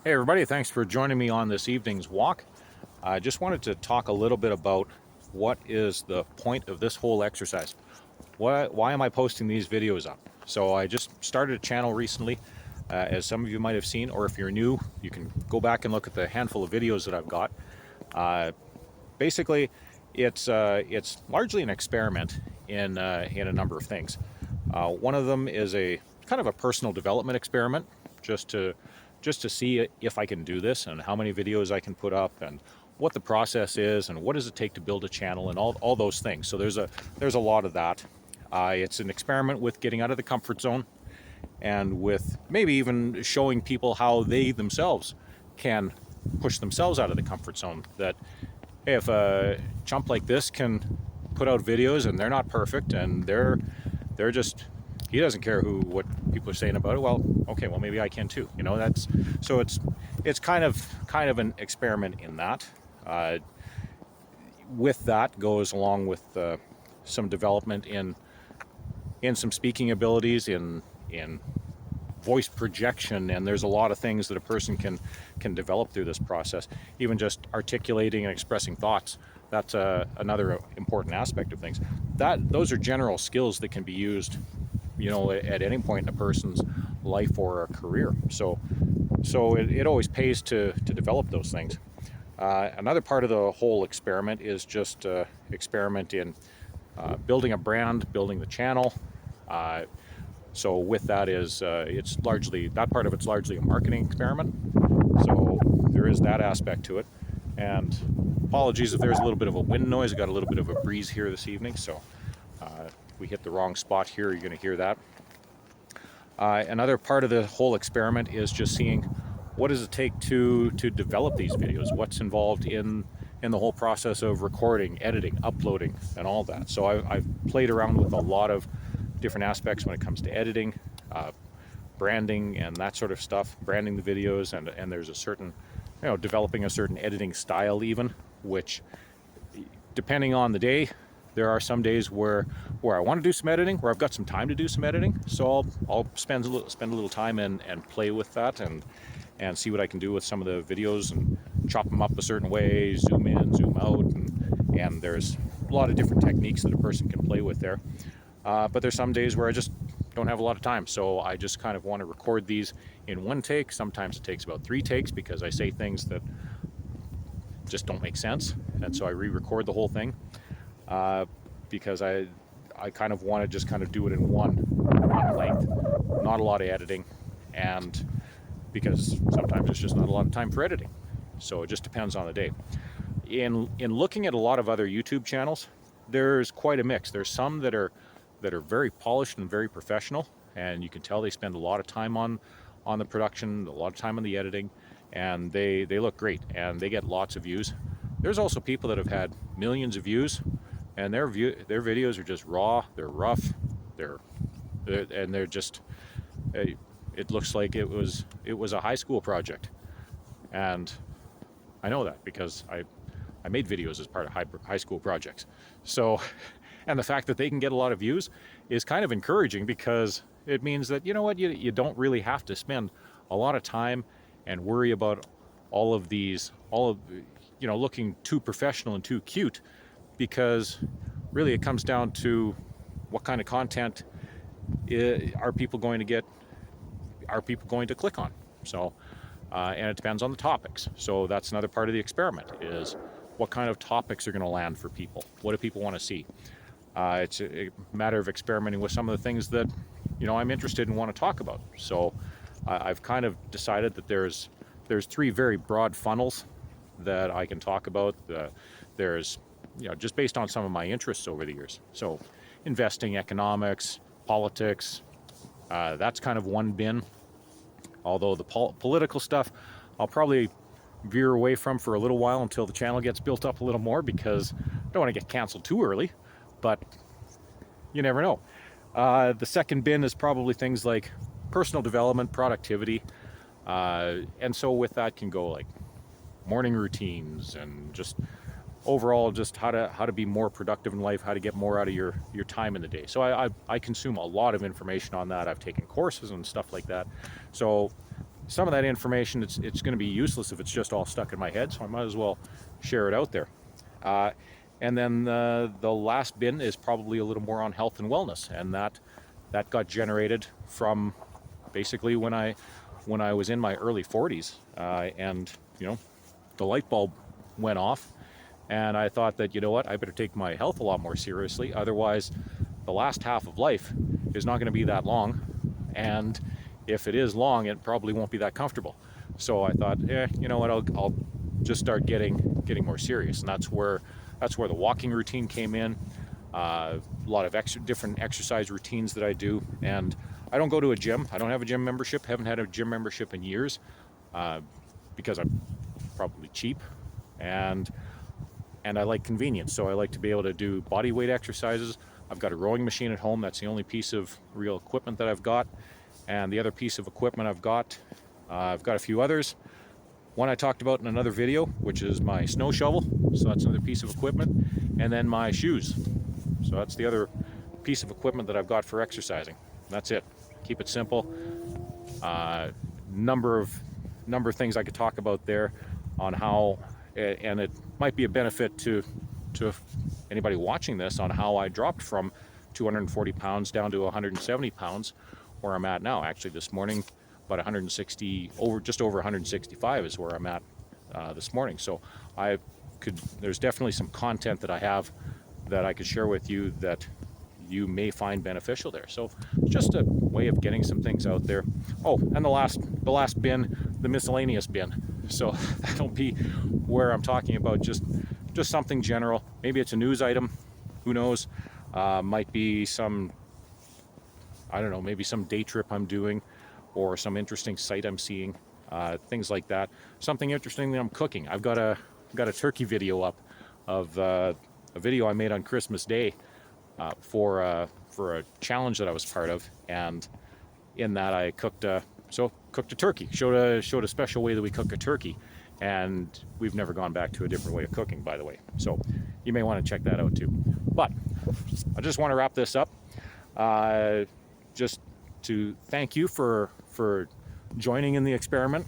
Hey everybody, thanks for joining me on this evening's walk. I just wanted to talk a little bit about what is the point of this whole exercise. Why am I posting these videos up? So I just started a channel recently, as some of you might have seen, or if you're new, you can go back and look at the handful of videos that I've got. Basically, it's largely an experiment in a number of things. One of them is a kind of a personal development experiment, just to see if I can do this and how many videos I can put up and what the process is and what does it take to build a channel and all those things. So there's a lot of that. It's an experiment with getting out of the comfort zone and with maybe even showing people how they themselves can push themselves out of the comfort zone. That hey, if a chump like this can put out videos and they're not perfect and they're just, he doesn't care what people are saying about it, well, okay, well maybe I can too. You know, that's so it's kind of an experiment in that. With that goes along with some development in some speaking abilities, in voice projection, and there's a lot of things that a person can develop through this process. Even just articulating and expressing thoughts, that's another important aspect of things. Those are general skills that can be used, you know, at any point in a person's life or a career. So it always pays to develop those things. Another part of the whole experiment is just experiment in building a brand, building the channel. So with that is it's largely, that part of it's largely a marketing experiment. So there is that aspect to it. And apologies if there's a little bit of a wind noise. I got a little bit of a breeze here this evening, so if we hit the wrong spot here, you're going to hear that. Another part of the whole experiment is just seeing what does it take to develop these videos, what's involved in the whole process of recording, editing, uploading, and all that. So I've played around with a lot of different aspects when it comes to editing, branding, and that sort of stuff, branding the videos, and there's a certain, you know, developing a certain editing style even, which depending on the day, there are some days where I want to do some editing, where I've got some time to do some editing, so I'll spend a little time and play with that and see what I can do with some of the videos and chop them up a certain way, zoom in, zoom out, and there's a lot of different techniques that a person can play with there. But there's some days where I just don't have a lot of time, so I just kind of want to record these in one take. Sometimes it takes about 3 takes because I say things that just don't make sense, and so I re-record the whole thing because I kind of want to just kind of do it in one length, not a lot of editing, and because sometimes there's just not a lot of time for editing, so it just depends on the day. In looking at a lot of other YouTube channels, there's quite a mix. There's some that are very polished and very professional, and you can tell they spend a lot of time on the production, a lot of time on the editing, and they look great and they get lots of views. There's also people that have had millions of views, and their videos are just raw, they're rough, they're just, it looks like it was a high school project. And I know that because I made videos as part of high school projects. So, and the fact that they can get a lot of views is kind of encouraging, because it means that, you know what, you don't really have to spend a lot of time and worry about all of, you know, looking too professional and too cute, because really it comes down to what kind of content are people going to click on. So and it depends on the topics. So that's another part of the experiment, is what kind of topics are going to land for people. What do people want to see? It's a matter of experimenting with some of the things that, you know, I'm interested and want to talk about. So I've kind of decided that there's 3 very broad funnels that I can talk about. There's, you know, just based on some of my interests over the years. So investing, economics, politics, that's kind of one bin. Although the political stuff, I'll probably veer away from for a little while until the channel gets built up a little more, because I don't want to get canceled too early, but you never know. The second bin is probably things like personal development, productivity, and so with that can go like morning routines and just overall just how to be more productive in life, how to get more out of your time in the day. So I consume a lot of information on that. I've taken courses and stuff like that. So some of that information, it's going to be useless if it's just all stuck in my head, so I might as well share it out there. And then the last bin is probably a little more on health and wellness, and that got generated from basically when I was in my early 40s, and you know, the light bulb went off, and I thought that, you know what, I better take my health a lot more seriously, otherwise the last half of life is not going to be that long, and if it is long, it probably won't be that comfortable. So I thought, you know what, I'll just start getting more serious, and that's where the walking routine came in. A lot of different exercise routines that I do, and I don't go to a gym. I don't have a gym membership. Haven't had a gym membership in years, because I'm probably cheap, and I like convenience. So I like to be able to do body weight exercises. I've got a rowing machine at home. That's the only piece of real equipment that I've got. And the other piece of equipment I've got a few others. One I talked about in another video, which is my snow shovel. So that's another piece of equipment. And then my shoes. So that's the other piece of equipment that I've got for exercising. That's it. Keep it simple. Number of things I could talk about there on how, and it might be a benefit to anybody watching this, on how I dropped from 240 pounds down to 170 pounds, where I'm at now. Actually, this morning, about 160, just over 165 is where I'm at this morning. So there's definitely some content that I have that I could share with you that you may find beneficial there. So just a way of getting some things out there. Oh, and the last bin, the miscellaneous bin. So that'll be where I'm talking about just something general. Maybe it's a news item, who knows? Might be some, I don't know, maybe some day trip I'm doing, or some interesting sight I'm seeing, things like that. Something interesting that I'm cooking. I've got a turkey video up of a video I made on Christmas Day for a challenge that I was part of, and in that I cooked a turkey. Showed a special way that we cook a turkey, and we've never gone back to a different way of cooking, by the way. So you may want to check that out too. But I just want to wrap this up. Just to thank you for joining in the experiment.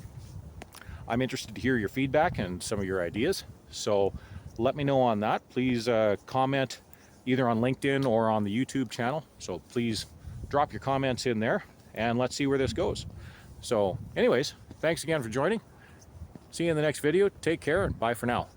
I'm interested to hear your feedback and some of your ideas. So let me know on that. Please comment either on LinkedIn or on the YouTube channel. So please drop your comments in there, and let's see where this goes. So anyways, thanks again for joining. See you in the next video. Take care, and bye for now.